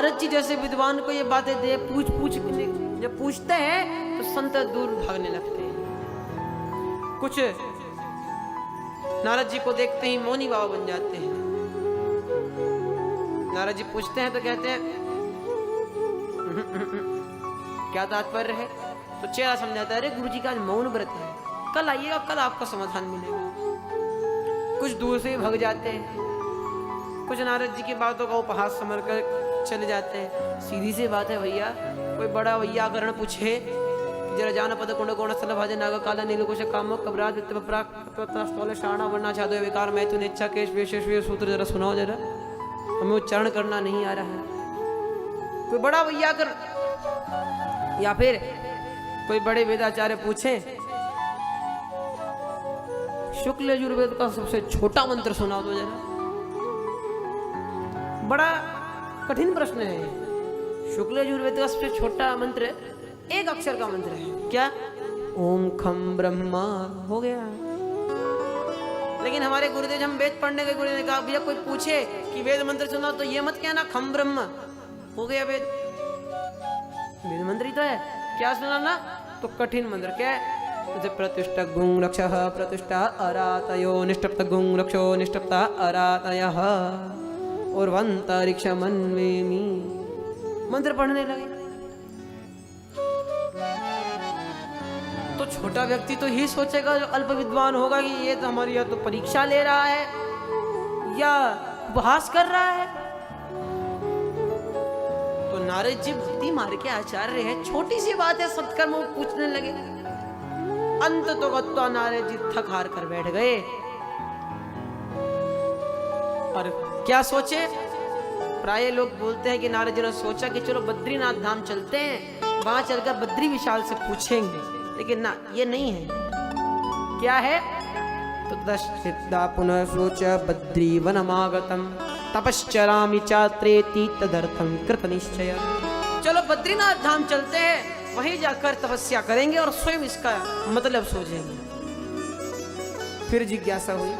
नारद जी जैसे विद्वान को ये बातें दे पूछ जब पूछते हैं तो संत दूर भागने लगते हैं। कुछ नारद जी को देखते ही मौनी बाबा बन जाते हैं। नारद जी पूछते हैं तो कहते हैं क्या तात्पर्य है? तो चेहरा समझाता है, अरे गुरु जी का आज मौन व्रत है, कल आइएगा, कल आपका समाधान मिलेगा। कुछ दूर से ही भाग जाते हैं। कुछ नारद जी की बातों का उपहास समझ कर चले जाते हैं। सीधी सी बात है भैया, कोई बड़ा भैया करण पूछे जरा जाना पद कुंड कोण स्थल भाजे नाग काला नीलकुश कामो कबराज वित्त पराक शाणा वरना छादो विकार मैं तूने इच्छा केश विशेष सूत्र जरा सुनाओ, जरा हमें उच्चारण करना नहीं आ रहा है। कोई बड़ा भैया कर या फिर कोई बड़े वेदाचार्य पूछे शुक्ल यजुर्वेद का सबसे छोटा मंत्र सुनाओ तो जरा। बड़ा कठिन प्रश्न है। शुक्ल यजुर्वेद का सबसे छोटा मंत्र एक अक्षर का मंत्र है, क्या? ओम खम ब्रह्मा हो गया। लेकिन हमारे गुरुदेव, हम वेद पढ़ने के गुरुदेव ने कहा भैया कोई पूछे कि वेद मंत्र सुनाओ तो ये मत कहना खम ब्रह्म हो गया। वेद मंत्र ही तो है, क्या सुनाना? तो कठिन मंत्र क्या है? जैसे प्रतिष्ठ गुंग रक्ष प्रतिष्ठा अरातयो निष्टप्त गुंग रक्षो निष्टप्ता अरातयः और वंतरिक्ष मन्वेमी मंत्र पढ़ने लगे। तो छोटा व्यक्ति तो ही सोचेगा, जो अल्प विद्वान होगा, कि ये तो हमारी या तो परीक्षा ले रहा है या उपहास कर रहा है। तो नारद जी बुद्धि मार के आचार्य है, छोटी सी बात है, सत्कर्म पूछने लगे। अंत तो गत्वा नारद जी थक हार कर बैठ गए। और क्या सोचे? प्राय लोग बोलते हैं कि नारद जी ने सोचा कि चलो बद्रीनाथ धाम चलते हैं, वहां चलकर बद्री विशाल से पूछेंगे, लेकिन ना, ये नहीं है। क्या है? तो दशचित्ता पुनः सोच बद्री वनमागतम तपश्चरामि चात्रेति तदर्थम कृत निश्चय। चलो बद्रीनाथ धाम चलते हैं, वहीं जाकर तपस्या करेंगे और स्वयं इसका मतलब सोचेंगे। फिर जिज्ञासा हुई,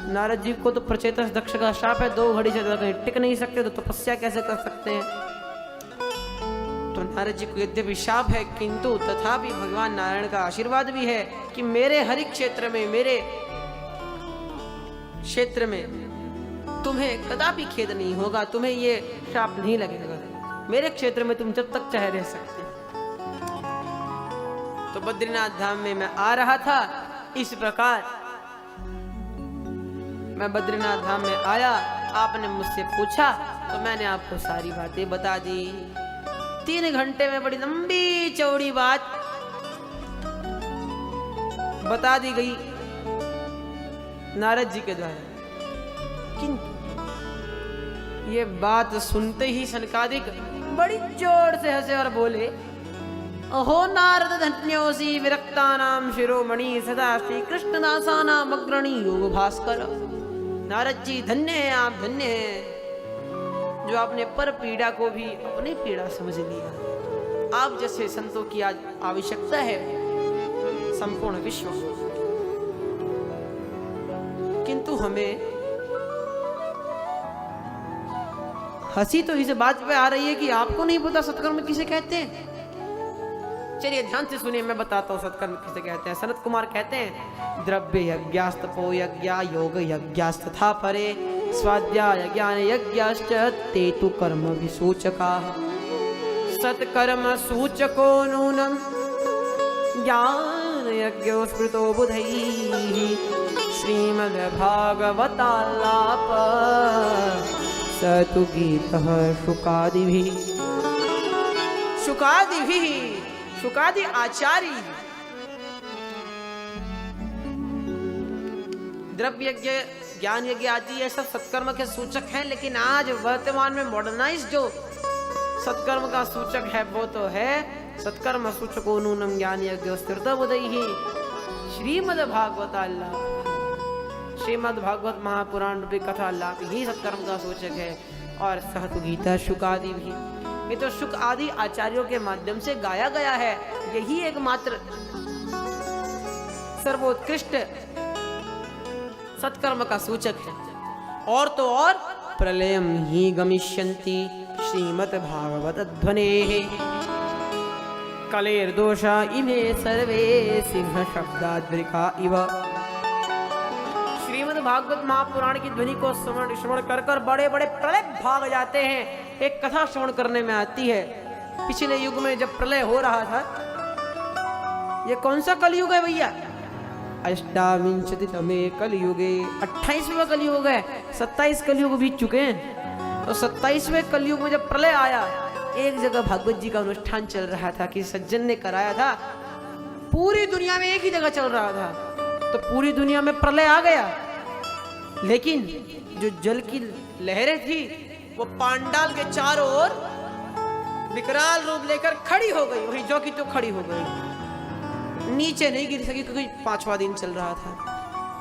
नारद जी को तो प्रचेतस दक्ष का शाप है, 2 घड़ी से कहीं टिक नहीं सकते, तो तपस्या कैसे कर सकते हैं? तो नारद जी को यद्यपि शाप है, किंतु तथापि भगवान नारायण का आशीर्वाद भी है कि मेरे हरि क्षेत्र में, मेरे क्षेत्र में तुम्हें कदापि खेद नहीं होगा, तुम्हें ये शाप नहीं लगेगा, मेरे क्षेत्र में तुम जब तक चाहे रह सकते। तो बद्रीनाथ धाम में मैं आ रहा था, इस प्रकार मैं बद्रीनाथ धाम में आया, आपने मुझसे पूछा तो मैंने आपको सारी बातें बता दी। 3 घंटे में बड़ी लंबी चौड़ी बात बता दी गई नारद जी के द्वारा। किंतु ये बात सुनते ही सनकादिक बड़ी जोर से हंसे और बोले, अहो नारद धन्योसी विरक्तानाम शिरोमणि सदा श्री कृष्णदासानाम अग्रणी योग भास्कर। नारद जी धन्य है, आप धन्य हैं जो आपने पर पीड़ा को भी अपनी पीड़ा समझ लिया। आप जैसे संतों की आज आवश्यकता है संपूर्ण विश्व को। किंतु हमें हंसी तो इस बात पे आ रही है कि आपको नहीं पता सत्कर्म किसे कहते हैं। चलिए ध्यान से सुनिए, मैं बताता हूँ सत्कर्म किसे कहते हैं। सनत कुमार कहते हैं, द्रव्य यज्ञास्तपो यज्ञा योग यज्ञास्तथा परे स्वाध्याय ज्ञान यज्ञाश्च ते तु कर्म विसूचकाः सत्कर्म सूचको नूनं ज्ञान यज्ञो स्मृतो बुधैः श्रीमद्भागवतालाप स तु गीतः शुकादिभिः। शुकादि आचार्य द्रव्य यज्ञ ज्ञान यज्ञ आदि ये सब सत्कर्म के सूचक हैं, लेकिन आज वर्तमान में मॉडर्नाइज जो सत्कर्म का सूचक है वो तो है सत्कर्म सूचको नूनम ज्ञान यज्ञ स्थिरता बुधैहि श्रीमद्भागवतालाप। श्रीमद्भागवत महापुराण रूपी कथा लाभ ही सत्कर्म का सूचक है। और सहतु गीता शुकादि भी, ये तो शुक आदि आचार्यों के माध्यम से गाया गया है। यही एकमात्र सर्वोत्कृष्ट सत्कर्म का सूचक है। और तो और प्रलयम ही गमिष्यन्ति श्रीमद् भागवत ध्वनेः कलेर्दोषा इमे सर्वे सिंह शब्दाद्रिका इव। श्रीमद् भागवत महापुराण की ध्वनि को श्रवण कर कर बड़े बड़े प्रलय भाग जाते हैं। एक कथा श्रवण करने में आती है, पिछले युग में जब प्रलय हो रहा था, ये कौन सा कलयुग है भैया? अष्टाविंशतितमे कलयुगे, 28वां कलयुग है। 27 कलयुग बीत चुके हैं। तो 27वें कलयुग में जब प्रलय आया, एक जगह भागवत जी का अनुष्ठान चल रहा था कि सज्जन ने कराया था। पूरी दुनिया में एक ही जगह चल रहा था, तो पूरी दुनिया में प्रलय आ गया, लेकिन जो जल की लहरें थी वो पांडाल के चारों ओर विकराल रूप लेकर खड़ी हो गई। वही जो की तो खड़ी हो गई, नीचे नहीं गिर सकी क्योंकि 5वां दिन चल रहा था।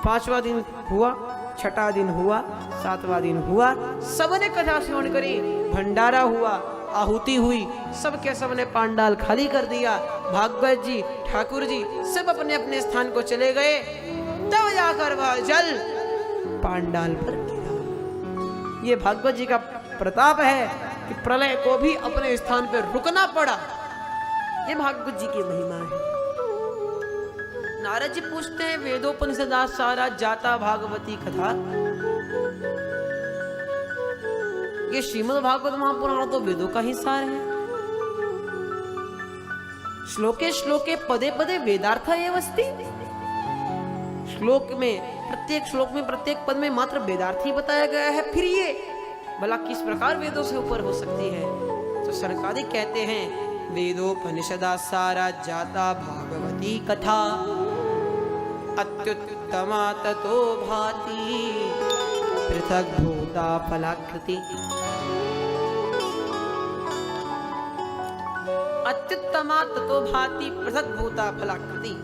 5वां दिन हुआ, 6वां दिन हुआ, 7वां दिन हुआ, सबने कथा श्रवण करी, भंडारा हुआ, आहुति हुई, सबके सबने पांडाल खाली कर दिया। भागवत जी, ठाकुर जी सब अपने अपने स्थान को चले गए। तब जाकर वह जल पांडाल पर गिरा। ये भागवत जी का प्रताप है कि प्रलय को भी अपने स्थान पर रुकना पड़ा। ये भागवत जी की महिमा है। नारद जी पूछते हैं, वेदोपनिषदा सारा जाता भागवती कथा। ये श्रीमद् भागवत महापुराण तो वेदों का ही सार है। श्लोके श्लोके पदे पदे वेदार्थ एव अस्ति। श्लोक में, प्रत्येक श्लोक में, प्रत्येक पद में मात्र वेदार्थ ही बताया गया है। फिर ये भला किस प्रकार वेदों से ऊपर हो सकती है? तो सरकारिक कहते हैं, वेदोपनिषदा सारा जाता भागवती कथा, अत्युत्तमा ततो भाति पृथक भूता फलाकृति। अत्युत्तमा ततो भाति पृथक भूता फलाकृति।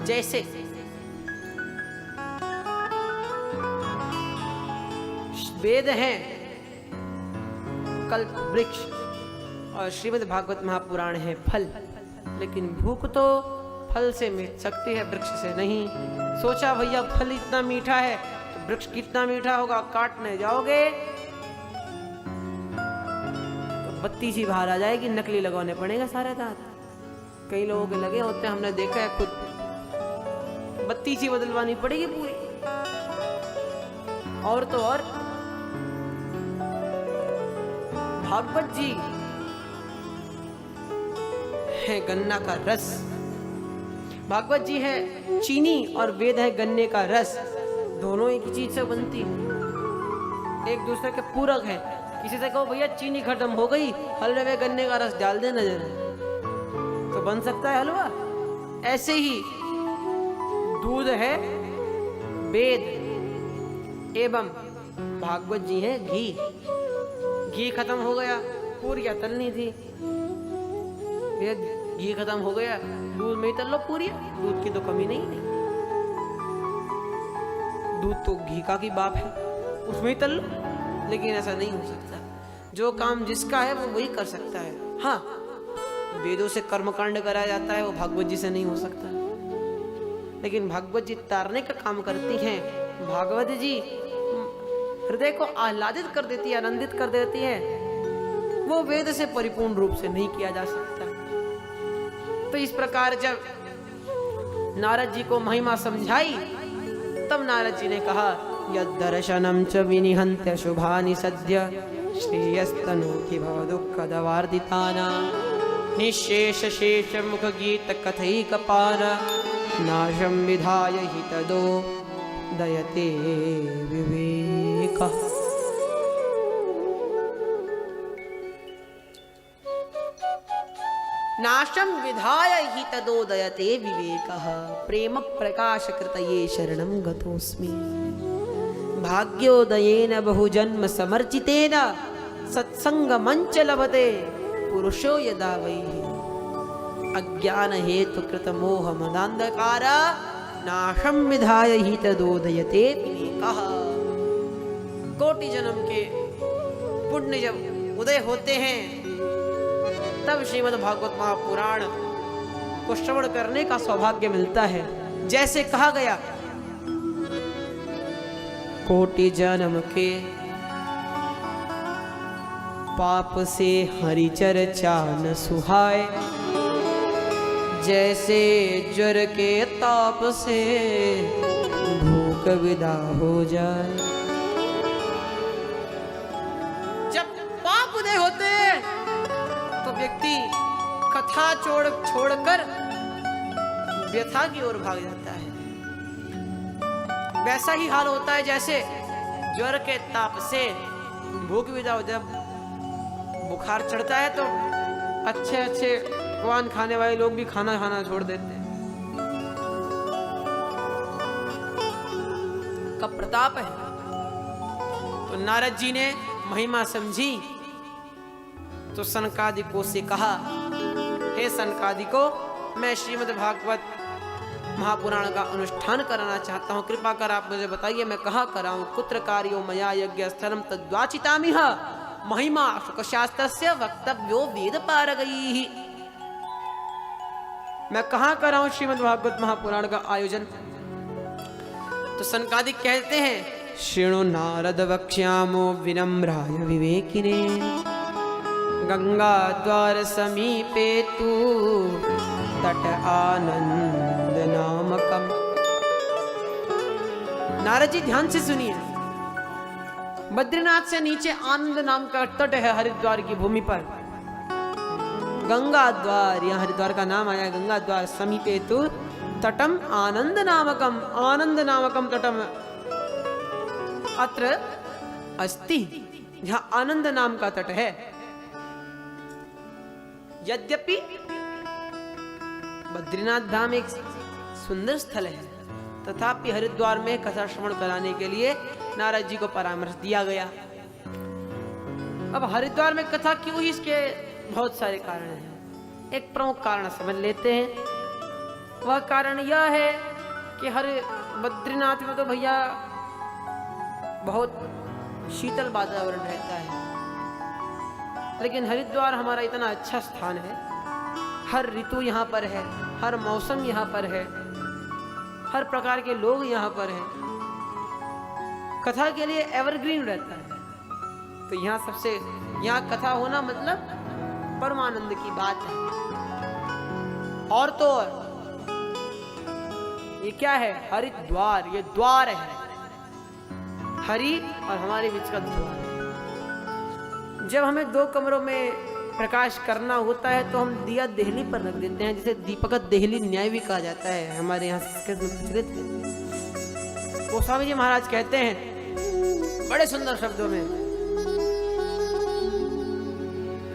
जैसे वेद है कल्प वृक्ष और श्रीमद् भागवत महापुराण है फल, लेकिन भूख तो फल से मिट सकती है, वृक्ष से नहीं। सोचा भैया फल इतना मीठा है तो वृक्ष कितना मीठा होगा, काटने जाओगे तो बत्ती सी बाहर आ जाएगी, नकली लगाने पड़ेगा सारे दांत। कई लोगों के लगे होते हैं, हमने देखा है खुद, बत्ती सी बदलवानी पड़ेगी पूरी। और तो और भागवत जी है गन्ना का रस, भागवत जी है चीनी और वेद है गन्ने का रस। दोनों एक ही चीज से बनती है, एक दूसरे के पूरक है। किसी से कहो भैया चीनी खत्म हो गई, हलवे में गन्ने का रस डाल देना जरा, तो बन सकता है हलवा। ऐसे ही दूध है वेद एवं भागवत जी है घी। घी खत्म हो गया, पूरियां तलनी थी, घी खत्म हो गया, दूध में ही तल लो पूरियां, दूध की तो कमी नहीं है। दूध तो घी का की बाप है, उसमें ही तल लो। लेकिन ऐसा नहीं हो सकता, जो काम जिसका है वो वही कर सकता है। हाँ, वेदों से कर्मकांड कराया जाता है, वो भागवत जी से नहीं हो सकता। लेकिन भागवत जी तारने का काम करती हैं। भागवत जी हृदय को आह्लादित कर देती है, आनंदित कर देती है। वो वेद से परिपूर्ण रूप से नहीं किया जा सकता। तो इस प्रकार जब नारद जी को महिमा समझाई, तब नारद जी ने कहा, यद्दर्शनम च विनिहन्त्य शुभानि सद्य श्रेयस्तनोति भव दुःखदवार्दिताना निःशेष शेष मुख गीत कथैकपान नाशं विधाय हि तदो दयते विवेकः। नाशं विधाय हि तदोदयते विवेकः। प्रेम प्रकाश कृतये शरणं गतोऽस्मि। भाग्योदयेन बहुजन्म समर्चितेन सत्संगमञ्च लभते पुरुषो यदा वै। अज्ञान हेतु कृत मोह मदान्धकार नाशं विधाय हि तदोदयते विवेकः। कोटि जन्म के पुण्य जब उदय होते हैं, तब श्रीमद् भागवत महापुराण को श्रवण करने का सौभाग्य मिलता है। जैसे कहा गया, कोटि जन्म के पाप से हरि चर्चा न सुहाए, जैसे ज्वर के ताप से भूख विदा हो जाए। जब पाप उदय होते तो व्यक्ति कथा छोड़कर व्यथा की ओर भाग जाता है। वैसा ही हाल होता है जैसे ज्वर के ताप से भूख विदा हो। जब बुखार चढ़ता है तो अच्छे अच्छे पकवान खाने वाले लोग भी खाना खाना छोड़ देते हैं। का प्रताप है। तो नारद जी ने महिमा समझी तो सनकादिकों से कहा, हे सनकादिकों, मैं श्रीमद् भागवत महापुराण का अनुष्ठान कराना चाहता हूँ, कृपा कर आप मुझे बताइए मैं कहाँ कराऊं। कुत्र कार्यो मया यज्ञ स्थलम तद्वाचितामिह, महिमा शुकशास्त्रस्य वक्तव्यो वेद पारगैः। मैं कहाँ कराऊं श्रीमद् भागवत महापुराण का आयोजन। तो सनकादिक कहते हैं, शृणु नारद वक्ष्यामो विनम्राय विवेकिने, गंगा द्वार समीपे तू तट आनंद नामकम। नारद जी ध्यान से सुनिए, बद्रीनाथ से नीचे आनंद नाम का तट है हरिद्वार की भूमि पर। गंगा द्वार, यहाँ हरिद्वार का नाम आया, गंगा द्वार समीपे तु तटम आनंद नामकम, आनंद नामकम तटम अत्र अस्ति, जहाँ आनंद नाम का तट है। यद्यपि बद्रीनाथ धाम एक सुंदर स्थल है, तथापि हरिद्वार में कथा श्रवण कराने के लिए नारद जी को परामर्श दिया गया। अब हरिद्वार में कथा क्यों हुई, इसके बहुत सारे कारण हैं। एक प्रमुख कारण समझ लेते हैं। वह कारण यह है कि बद्रीनाथ में तो भैया बहुत शीतल वातावरण रहता है, लेकिन हरिद्वार हमारा इतना अच्छा स्थान है, हर ऋतु यहाँ पर है, हर मौसम यहाँ पर है, हर प्रकार के लोग यहाँ पर हैं, कथा के लिए एवरग्रीन रहता है। तो यहाँ कथा होना मतलब परमानंद की बात है। और तो और ये क्या है, हरिद्वार, ये द्वार है, हरि और हमारे बीच का द्वार है। जब हमें 2 कमरों में प्रकाश करना होता है तो हम दिया देहली पर रख देते हैं, जिसे दीपक देहली न्याय भी कहा जाता है हमारे यहाँ संस्कृत में प्रचलित है। गोस्वामी जी महाराज कहते हैं बड़े सुंदर शब्दों में,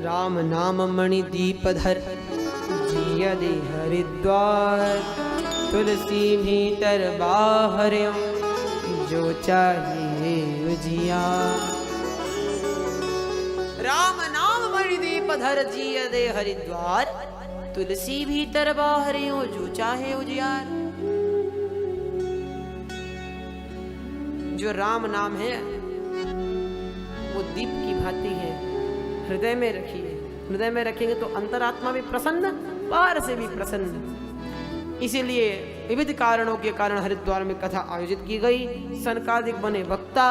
राम नाम मणि दीप धर जिया दे हरिद्वार, तुलसी भीतर बाहर जो चाहिए उजिया। राम नाम मणि दीप धर जिया दे हरिद्वार, तुलसी भीतर बाहर जो चाहे उजियार। जो राम नाम है वो दीप की भांति है, हृदय में रखिए। हृदय में रखेंगे तो अंतरात्मा भी प्रसन्न, बाहर से भी प्रसन्न। इसीलिए विविध कारणों के कारण हरिद्वार में कथा आयोजित की गई। सनकादिक बने वक्ता,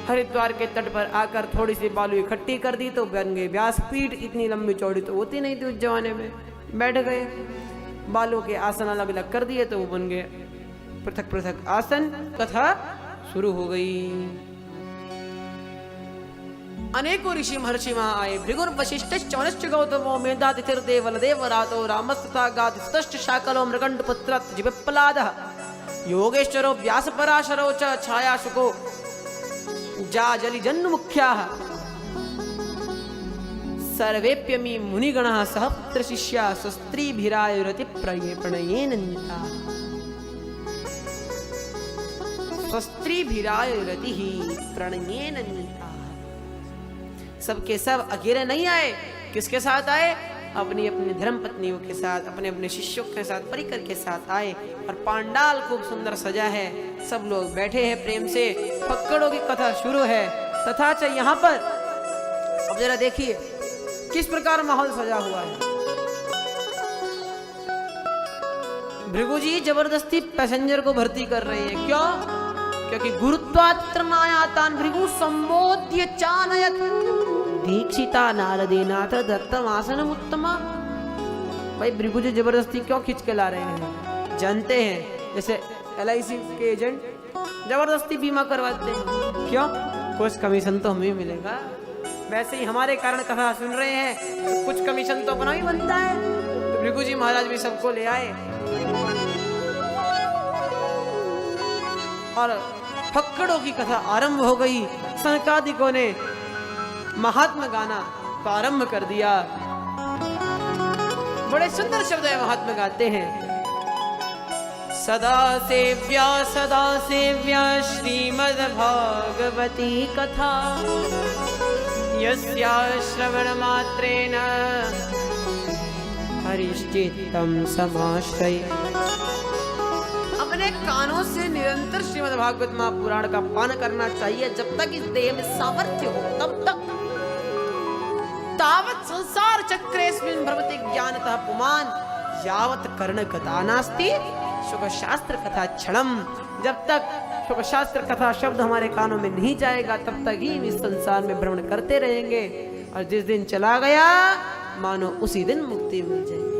हरिद्वार के तट पर आकर थोड़ी सी बालू इकट्ठी कर दी तो बन गए व्यासपीठ। इतनी लंबी चौड़ी तो होती नहीं थी उस जमाने में। बैठ गए, बालू के आसन अलग अलग कर दिए तो वो बन गए पृथक पृथक आसन। कथा शुरू हो गई। अनेकों ऋषि महर्षि वहां आए। भृगुर वशिष्ठ चौनश्च गौतमो मेधातिथिर देवलदेव रातो रामस्तथा गादिस्तश्च शाकलो मृगंड पुत्र जिविप्पलादः योगेश्वरो व्यास पराशरो च छाया शुको जाजलि जन्म मुख्याः सर्वेप्यमी मुनिगणः सहपुत्र शिष्या स्वस्त्रीभिरायुरति प्रणयेन नीताः। स्वस्त्रीभिरायुरति प्रणयेन नीताः। सबके सब अकेले नहीं आए। किसके साथ आए? अपनी अपनी धर्म पत्नियों के साथ, अपने अपने शिष्यों के साथ, परिकर के साथ आए। और पांडाल खूब सुंदर सजा है, सब लोग बैठे हैं प्रेम से। फक्कड़ों की कथा शुरू है। तथा च यहाँ पर अब जरा देखिए किस प्रकार माहौल सजा हुआ है। भृगु जी जबरदस्ती पैसेंजर को भर्ती कर रहे हैं। क्यों? क्योंकि गुरुत्वात्र नायातान भृगु संबोध्य चानयत दीक्षिता नारदेनाथ दत्तम आसनम उत्तमा। भाई भृगु जी जबरदस्ती क्यों खींच के ला रहे हैं? जानते हैं जैसे LIC के एजेंट जबरदस्ती बीमा करवाते हैं, क्यों? कुछ कमीशन तो हमें मिलेगा। वैसे ही हमारे कारण कथा सुन रहे हैं तो कुछ कमीशन तो अपना ही बनता है। तो भृगु जी महाराज भी सबको ले आए और फक्कड़ों की कथा आरंभ हो गई। सनकादिकों ने महात्मा गाना प्रारंभ कर दिया। बड़े सुंदर शब्द है महात्मा गाते हैं। सदा सेव्या श्रीमद्भागवती कथा यस्या श्रवण मात्रेण हरिश्चित्तम समाश्रय। अपने कानों से निरंतर श्रीमद् भागवत महापुराण का पान करना चाहिए जब तक इस देह में सामर्थ्य हो, तब तक। तावत् संसार चक्रेस्मिन् भ्रमति ज्ञानतः पुमान् यावत् कर्ण कथा नास्ति शुक शास्त्र कथा क्षणम। जब तक शुक शास्त्र कथा शब्द हमारे कानों में नहीं जाएगा तब तक ही इस संसार में भ्रमण करते रहेंगे, और जिस दिन चला गया मानो उसी दिन मुक्ति मिल जाएगी।